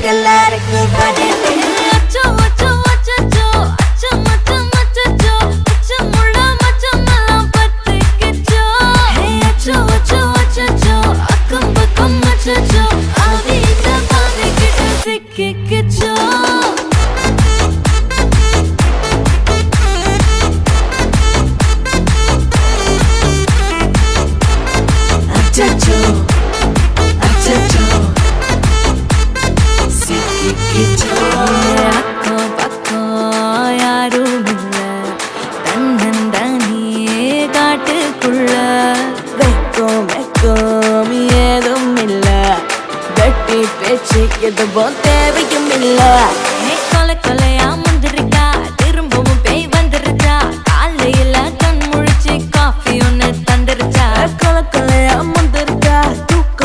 எல்லாருக்கும் பதில் அச்சோ அச்சோ அச்சோ அச்சம் அச்சம் அச்சோ அச்சமுள்ள மச்சமெல்லாம் பத்திக்கிச்சோ அச்சோ அச்சோ அச்சோ அக்கம் பக்கம் அச்சோ ஆவிட்ட பாவிக்கிட்ட சிக்கிக்கிச்சோ அச்சோ அச்சோ சிக்கிக்கிச்சோ அக்கம் பக்கம் யாரும் இல்ல தன்னந்தனியே காட்டுக்குள்ள வெக்கம் வெக்கம் ஏதும் இல்ல வெட்டி பேச்சு எதுவும் தேவையும் இல்ல கொலை கொலை